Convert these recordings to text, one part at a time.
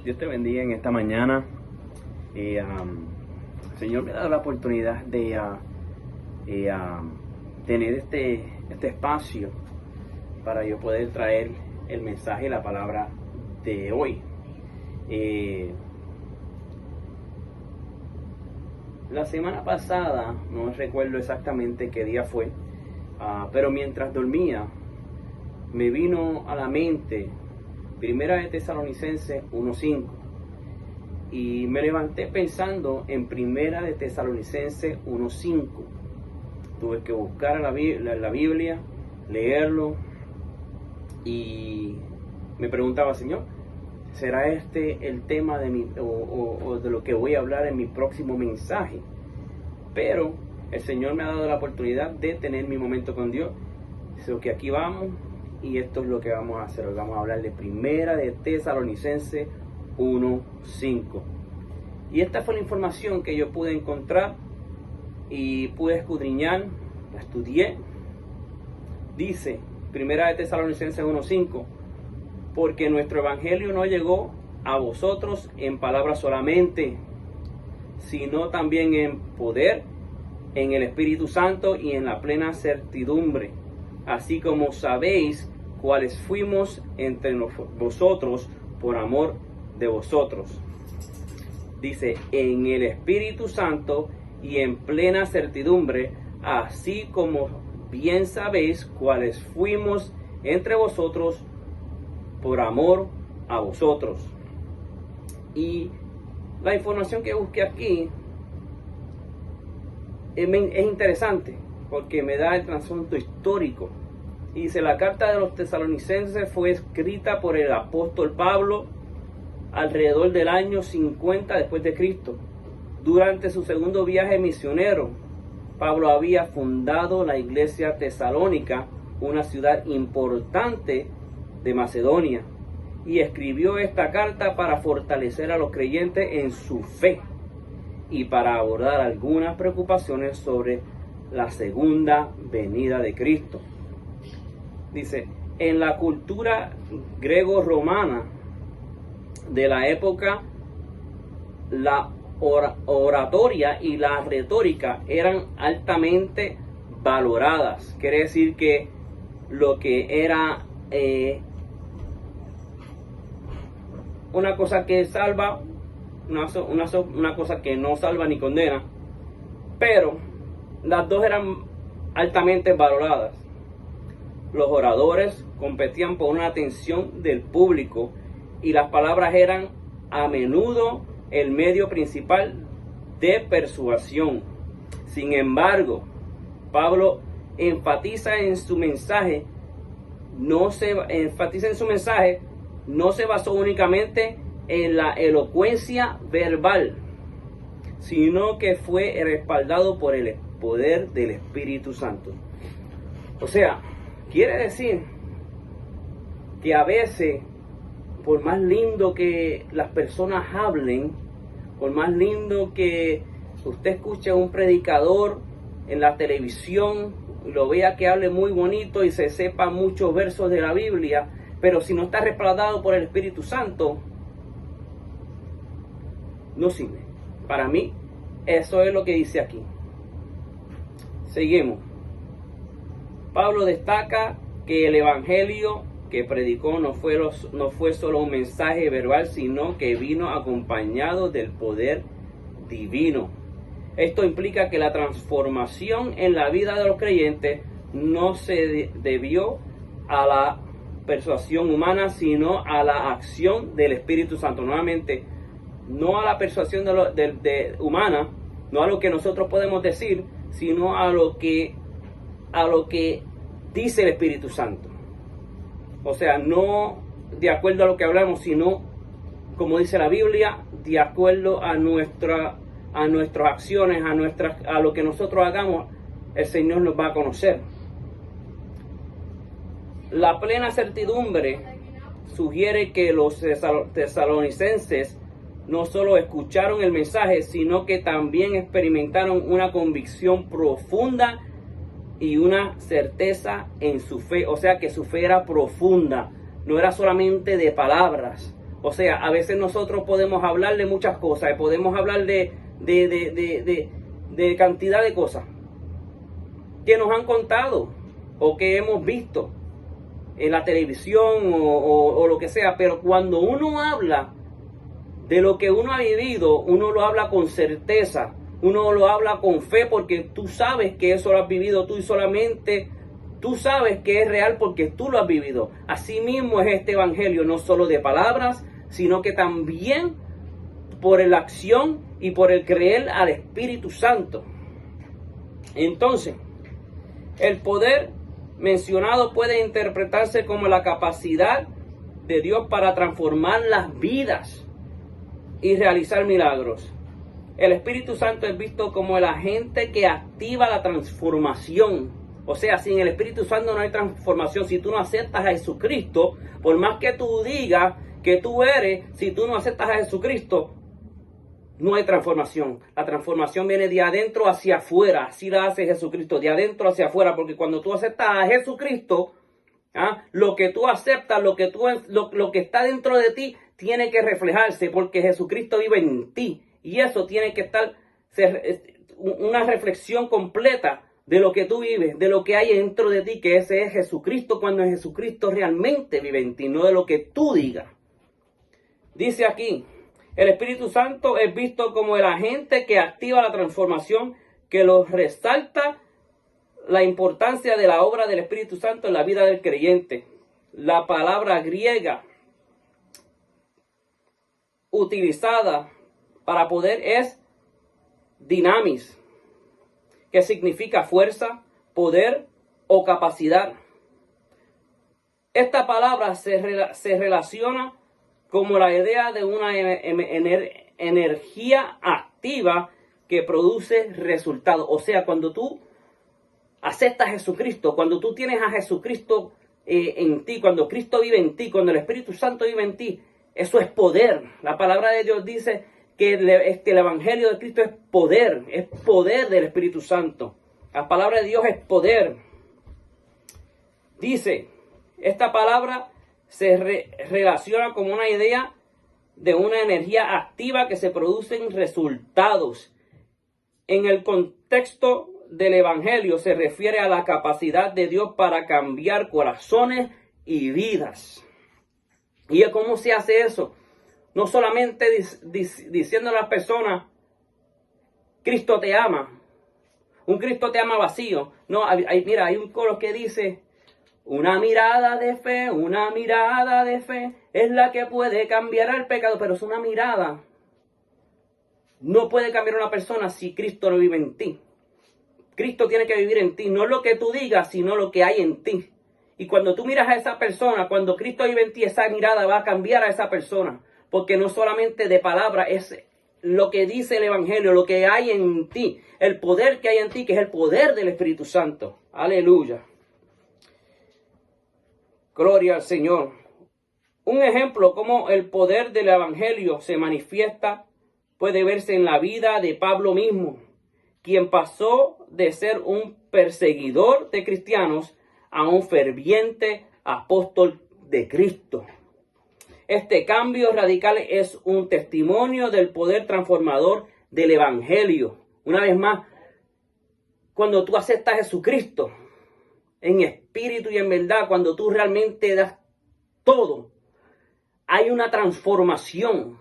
Dios te bendiga en esta mañana. Señor me ha dado la oportunidad de tener este espacio para yo poder traer el mensaje y la palabra de hoy. La semana pasada, no recuerdo exactamente qué día fue, pero mientras dormía, me vino a la mente Primera de Tesalonicenses 1:5 y me levanté pensando en Primera de Tesalonicenses 1:5. Tuve que buscar la Biblia, leerlo y me preguntaba, Señor, ¿será este el tema de de lo que voy a hablar en mi próximo mensaje? Pero el Señor me ha dado la oportunidad de tener mi momento con Dios. So que aquí vamos. Y esto es lo que vamos a hacer. Hoy vamos a hablar de Primera de Tesalonicenses 1:5. Y esta fue la información que yo pude encontrar y pude escudriñar, la estudié. Dice Primera de Tesalonicenses 1:5: porque nuestro evangelio no llegó a vosotros en palabras solamente, sino también en poder, en el Espíritu Santo y en la plena certidumbre. Así como sabéis cuáles fuimos entre vosotros por amor de vosotros. Dice, en el Espíritu Santo y en plena certidumbre, así como bien sabéis cuáles fuimos entre vosotros por amor a vosotros. Y la información que busqué aquí es interesante, porque me da el trasfondo histórico. Y dice, la carta de los tesalonicenses fue escrita por el apóstol Pablo alrededor del año 50 después de Cristo. Durante su segundo viaje misionero, Pablo había fundado la iglesia tesalónica, una ciudad importante de Macedonia, y escribió esta carta para fortalecer a los creyentes en su fe y para abordar algunas preocupaciones sobre la segunda venida de Cristo. Dice, en la cultura griego-romana de la época, la oratoria y la retórica eran altamente valoradas. Quiere decir que lo que era una cosa que salva, una cosa que no salva ni condena, pero las dos eran altamente valoradas. Los oradores competían por una atención del público y las palabras eran a menudo el medio principal de persuasión. Sin embargo, Pablo enfatiza en su mensaje, no se basó únicamente en la elocuencia verbal, sino que fue respaldado por el poder del Espíritu Santo. O sea, quiere decir que a veces, por más lindo que las personas hablen, por más lindo que usted escuche a un predicador en la televisión, lo vea que hable muy bonito y se sepa muchos versos de la Biblia, pero si no está respaldado por el Espíritu Santo, no sirve. Para mí, eso es lo que dice aquí. Seguimos. Pablo destaca que el evangelio que predicó no fue solo un mensaje verbal, sino que vino acompañado del poder divino. Esto implica que la transformación en la vida de los creyentes no se debió a la persuasión humana, sino a la acción del Espíritu Santo. Nuevamente, no a la persuasión humana, no a lo que nosotros podemos decir, sino a lo que dice el Espíritu Santo. O sea, no de acuerdo a lo que hablamos, sino, como dice la Biblia, de acuerdo a nuestras acciones, a lo que nosotros hagamos, el Señor nos va a conocer. La plena certidumbre sugiere que los tesalonicenses no solo escucharon el mensaje, sino que también experimentaron una convicción profunda y una certeza en su fe. O sea que su fe era profunda, no era solamente de palabras. O sea, a veces nosotros podemos hablar de muchas cosas, podemos hablar de cantidad de cosas que nos han contado o que hemos visto en la televisión o lo que sea, pero cuando uno habla de lo que uno ha vivido, uno lo habla con certeza, uno lo habla con fe, porque tú sabes que eso lo has vivido tú y solamente tú sabes que es real porque tú lo has vivido. Así mismo es este evangelio, no solo de palabras, sino que también por la acción y por el creer al Espíritu Santo. Entonces, el poder mencionado puede interpretarse como la capacidad de Dios para transformar las vidas y realizar milagros. El Espíritu Santo es visto como el agente que activa la transformación. O sea, sin el Espíritu Santo no hay transformación. Si tú no aceptas a Jesucristo, por más que tú digas que tú eres, si tú no aceptas a Jesucristo, no hay transformación. La transformación viene de adentro hacia afuera. Así la hace Jesucristo, de adentro hacia afuera. Porque cuando tú aceptas a Jesucristo, lo que tú aceptas, lo que está dentro de ti, tiene que reflejarse porque Jesucristo vive en ti. Y eso tiene que ser una reflexión completa de lo que tú vives, de lo que hay dentro de ti, que ese es Jesucristo, cuando Jesucristo realmente vive en ti, no de lo que tú digas. Dice aquí, el Espíritu Santo es visto como el agente que activa la transformación, que lo resalta la importancia de la obra del Espíritu Santo en la vida del creyente. La palabra griega utilizada para poder es dinamis, que significa fuerza, poder o capacidad. Esta palabra se relaciona como la idea de una energía activa que produce resultados. O sea, cuando tú aceptas a Jesucristo, cuando tú tienes a Jesucristo en ti, cuando Cristo vive en ti, cuando el Espíritu Santo vive en ti, eso es poder. La palabra de Dios dice que el Evangelio de Cristo es poder del Espíritu Santo. La palabra de Dios es poder. Dice, esta palabra se relaciona como una idea de una energía activa que se producen resultados. En el contexto del Evangelio se refiere a la capacidad de Dios para cambiar corazones y vidas. ¿Y cómo se hace eso? No solamente diciendo a las personas, Cristo te ama. Un Cristo te ama vacío. No, mira, hay un coro que dice, una mirada de fe es la que puede cambiar al pecado. Pero es una mirada. No puede cambiar a una persona si Cristo no vive en ti. Cristo tiene que vivir en ti. No lo que tú digas, sino lo que hay en ti. Y cuando tú miras a esa persona, cuando Cristo vive en ti, esa mirada va a cambiar a esa persona. Porque no solamente de palabra, es lo que dice el Evangelio, lo que hay en ti. El poder que hay en ti, que es el poder del Espíritu Santo. Aleluya. Gloria al Señor. Un ejemplo cómo el poder del Evangelio se manifiesta puede verse en la vida de Pablo mismo, quien pasó de ser un perseguidor de cristianos a un ferviente apóstol de Cristo. Este cambio radical es un testimonio del poder transformador del Evangelio. Una vez más, cuando tú aceptas a Jesucristo en espíritu y en verdad, cuando tú realmente das todo, hay una transformación.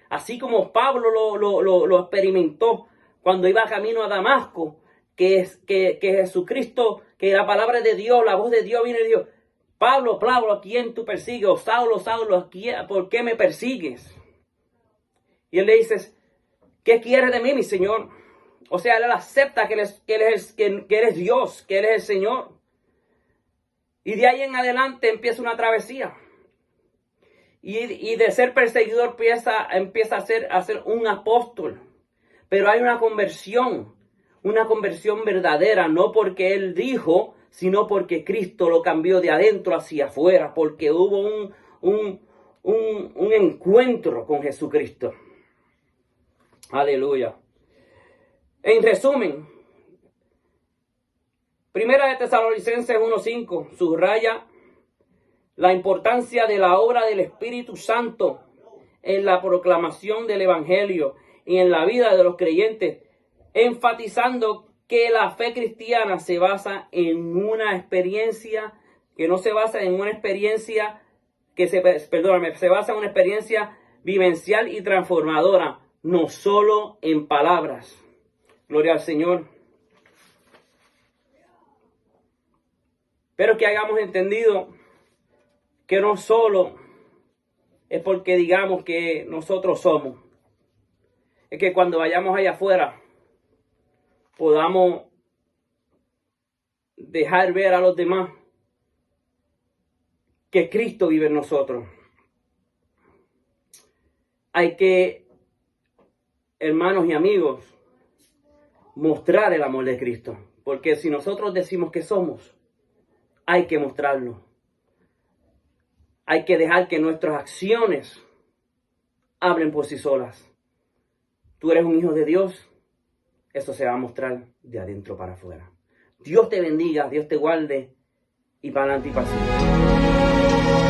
Así como Pablo lo experimentó cuando iba camino a Damasco, que Jesucristo, que la palabra de Dios, la voz de Dios viene de Dios. Pablo, ¿a quién tú persigues? O Saulo, ¿por qué me persigues? Y él le dice, ¿qué quieres de mí, mi Señor? O sea, él acepta que eres Dios, que eres el Señor. Y de ahí en adelante empieza una travesía. Y de ser perseguidor empieza a ser un apóstol. Pero hay una conversión verdadera, no porque él dijo, sino porque Cristo lo cambió de adentro hacia afuera, porque hubo un encuentro con Jesucristo. Aleluya. En resumen, Primera de Tesalonicenses 1:5 subraya la importancia de la obra del Espíritu Santo en la proclamación del Evangelio y en la vida de los creyentes, enfatizando que la fe cristiana se basa en una experiencia, que no se basa en una experiencia, se basa en una experiencia vivencial y transformadora, no solo en palabras. Gloria al Señor. Pero que hayamos entendido que no solo es porque digamos que nosotros somos, es que cuando vayamos allá afuera podamos dejar ver a los demás que Cristo vive en nosotros. Hay que, hermanos y amigos, mostrar el amor de Cristo, porque si nosotros decimos que somos, hay que mostrarlo. Hay que dejar que nuestras acciones hablen por sí solas. Tú eres un hijo de Dios, eso se va a mostrar de adentro para afuera. Dios te bendiga, Dios te guarde y para adelante y para siempre.